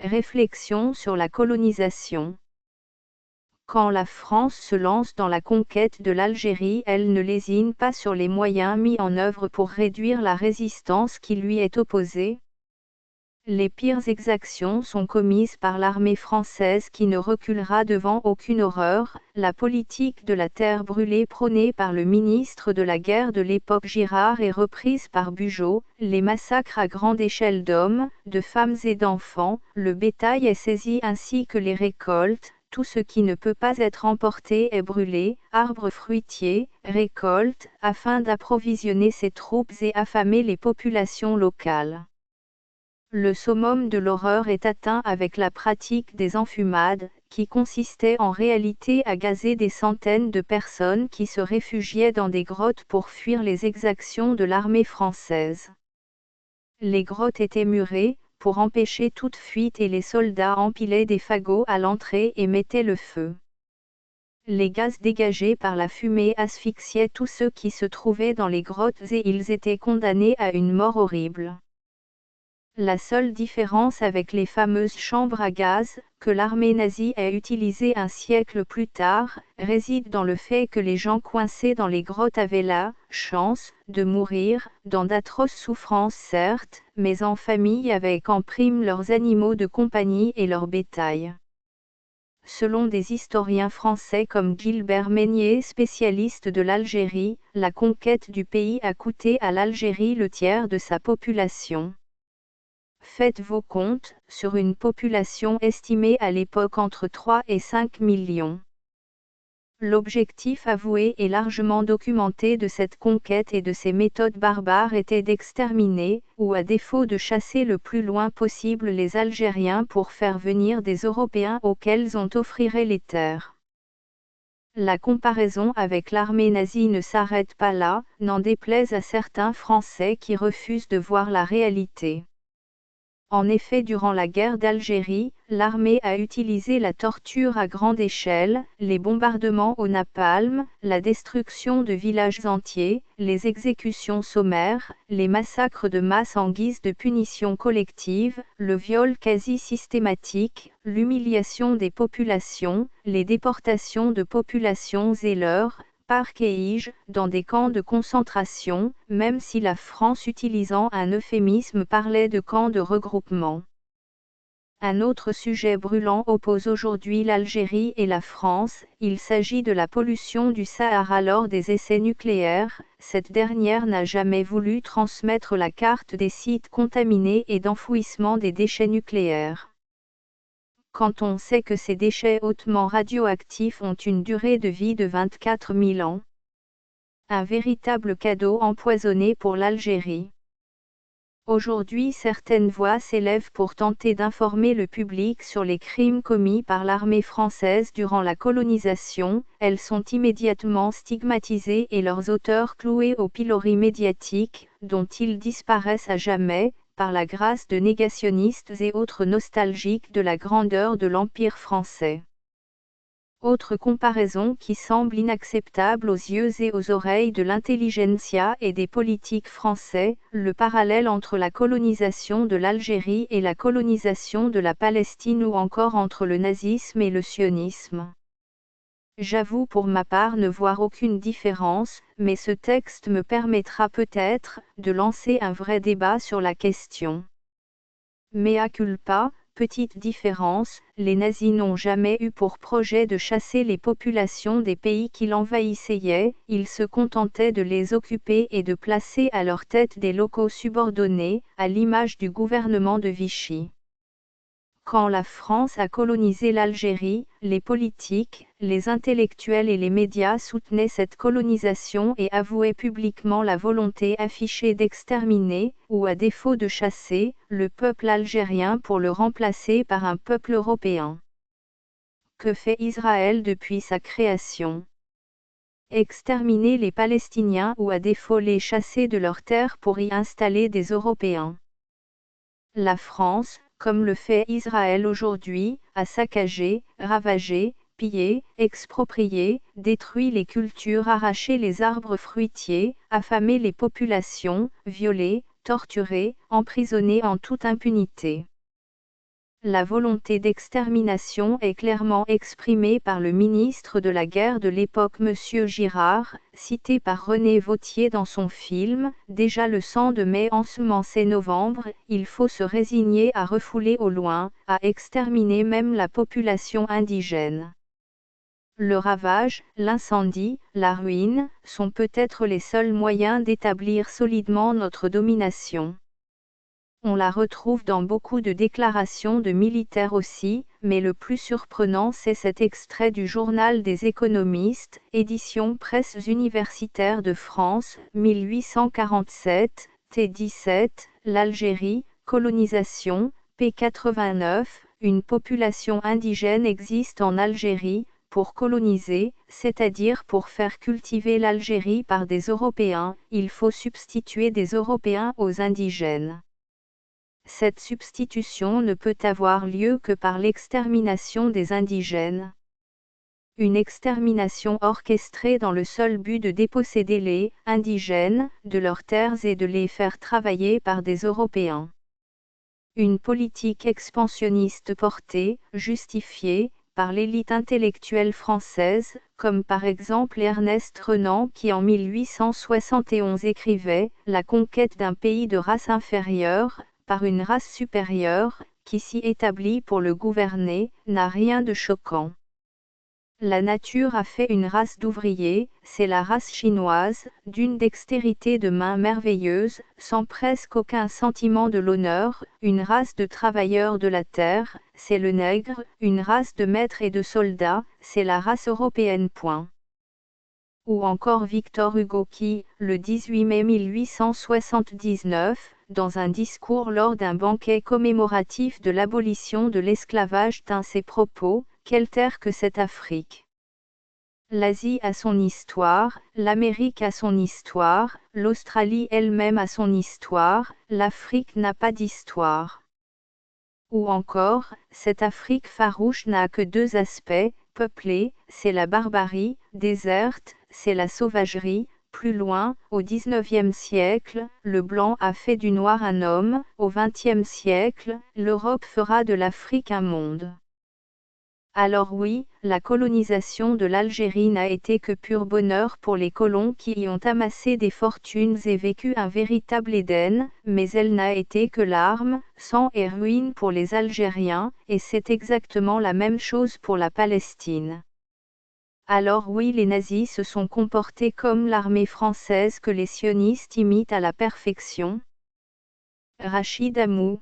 Réflexion sur la colonisation. Quand la France se lance dans la conquête de l'Algérie, elle ne lésine pas sur les moyens mis en œuvre pour réduire la résistance qui lui est opposée. Les pires exactions sont commises par l'armée française qui ne reculera devant aucune horreur. La politique de la terre brûlée prônée par le ministre de la guerre de l'époque Girard est reprise par Bugeaud. Les massacres à grande échelle d'hommes, de femmes et d'enfants, le bétail est saisi ainsi que les récoltes. Tout ce qui ne peut pas être emporté est brûlé, arbres fruitiers, récoltes, afin d'approvisionner ses troupes et affamer les populations locales. Le summum de l'horreur est atteint avec la pratique des enfumades, qui consistait en réalité à gazer des centaines de personnes qui se réfugiaient dans des grottes pour fuir les exactions de l'armée française. Les grottes étaient murées, pour empêcher toute fuite, et les soldats empilaient des fagots à l'entrée et mettaient le feu. Les gaz dégagés par la fumée asphyxiaient tous ceux qui se trouvaient dans les grottes et ils étaient condamnés à une mort horrible. La seule différence avec les fameuses chambres à gaz, que l'armée nazie a utilisées un siècle plus tard, réside dans le fait que les gens coincés dans les grottes avaient la chance de mourir, dans d'atroces souffrances certes, mais en famille avec en prime leurs animaux de compagnie et leur bétail. Selon des historiens français comme Gilbert Meignet, spécialiste de l'Algérie, la conquête du pays a coûté à l'Algérie le tiers de sa population. Faites vos comptes, sur une population estimée à l'époque entre 3 et 5 millions. L'objectif avoué et largement documenté de cette conquête et de ces méthodes barbares était d'exterminer, ou à défaut de chasser le plus loin possible les Algériens pour faire venir des Européens auxquels on offrirait les terres. La comparaison avec l'armée nazie ne s'arrête pas là, n'en déplaise à certains Français qui refusent de voir la réalité. En effet, durant la guerre d'Algérie, l'armée a utilisé la torture à grande échelle, les bombardements au napalm, la destruction de villages entiers, les exécutions sommaires, les massacres de masse en guise de punition collective, le viol quasi systématique, l'humiliation des populations, les déportations de populations et leurs parquage dans des camps de concentration, même si la France, utilisant un euphémisme, parlait de camps de regroupement. Un autre sujet brûlant oppose aujourd'hui l'Algérie et la France, il s'agit de la pollution du Sahara lors des essais nucléaires. Cette dernière n'a jamais voulu transmettre la carte des sites contaminés et d'enfouissement des déchets nucléaires. Quand on sait que ces déchets hautement radioactifs ont une durée de vie de 24 000 ans. Un véritable cadeau empoisonné pour l'Algérie. Aujourd'hui, certaines voix s'élèvent pour tenter d'informer le public sur les crimes commis par l'armée française durant la colonisation. Elles sont immédiatement stigmatisées et leurs auteurs cloués au pilori médiatique, dont ils disparaissent à jamais, par la grâce de négationnistes et autres nostalgiques de la grandeur de l'Empire français. Autre comparaison qui semble inacceptable aux yeux et aux oreilles de l'intelligentsia et des politiques français, le parallèle entre la colonisation de l'Algérie et la colonisation de la Palestine ou encore entre le nazisme et le sionisme. J'avoue pour ma part ne voir aucune différence, mais ce texte me permettra peut-être de lancer un vrai débat sur la question. Mea culpa, petite différence, les nazis n'ont jamais eu pour projet de chasser les populations des pays qui l'envahissaient, ils se contentaient de les occuper et de placer à leur tête des locaux subordonnés, à l'image du gouvernement de Vichy. Quand la France a colonisé l'Algérie, les politiques, les intellectuels et les médias soutenaient cette colonisation et avouaient publiquement la volonté affichée d'exterminer, ou à défaut de chasser, le peuple algérien pour le remplacer par un peuple européen. Que fait Israël depuis sa création ? Exterminer les Palestiniens ou à défaut les chasser de leurs terres pour y installer des Européens. La France, comme le fait Israël aujourd'hui, a saccagé, ravagé, pillé, exproprié, détruit les cultures, arraché les arbres fruitiers, affamé les populations, violé, torturé, emprisonné en toute impunité. La volonté d'extermination est clairement exprimée par le ministre de la Guerre de l'époque M. Girard, cité par René Vauthier dans son film « Déjà le sang de mai ensemençait novembre, il faut se résigner à refouler au loin, à exterminer même la population indigène ». Le ravage, l'incendie, la ruine, sont peut-être les seuls moyens d'établir solidement notre domination. On la retrouve dans beaucoup de déclarations de militaires aussi, mais le plus surprenant c'est cet extrait du Journal des économistes, édition Presses universitaires de France, 1847, T17, l'Algérie, colonisation, p. 89, une population indigène existe en Algérie, pour coloniser, c'est-à-dire pour faire cultiver l'Algérie par des Européens, il faut substituer des Européens aux indigènes. Cette substitution ne peut avoir lieu que par l'extermination des indigènes. Une extermination orchestrée dans le seul but de déposséder les indigènes de leurs terres et de les faire travailler par des Européens. Une politique expansionniste portée, justifiée, par l'élite intellectuelle française, comme par exemple Ernest Renan qui en 1871 écrivait « La conquête d'un pays de race inférieure, par une race supérieure, qui s'y établit pour le gouverner, n'a rien de choquant. La nature a fait une race d'ouvriers, c'est la race chinoise, d'une dextérité de main merveilleuse, sans presque aucun sentiment de l'honneur, une race de travailleurs de la terre, c'est le nègre, une race de maîtres et de soldats, c'est la race européenne. » Ou encore Victor Hugo qui, le 18 mai 1879, dans un discours lors d'un banquet commémoratif de l'abolition de l'esclavage tint ces propos, « Quelle terre que cette Afrique ! L'Asie a son histoire, l'Amérique a son histoire, l'Australie elle-même a son histoire, l'Afrique n'a pas d'histoire. » Ou encore, cette Afrique farouche n'a que deux aspects, peuplée, c'est la barbarie, déserte, c'est la sauvagerie. Plus loin, au XIXe siècle, le blanc a fait du noir un homme, au XXe siècle, l'Europe fera de l'Afrique un monde. Alors oui, la colonisation de l'Algérie n'a été que pur bonheur pour les colons qui y ont amassé des fortunes et vécu un véritable Éden, mais elle n'a été que larmes, sang et ruine pour les Algériens, et c'est exactement la même chose pour la Palestine. Alors oui, les nazis se sont comportés comme l'armée française que les sionistes imitent à la perfection. Rachid Amou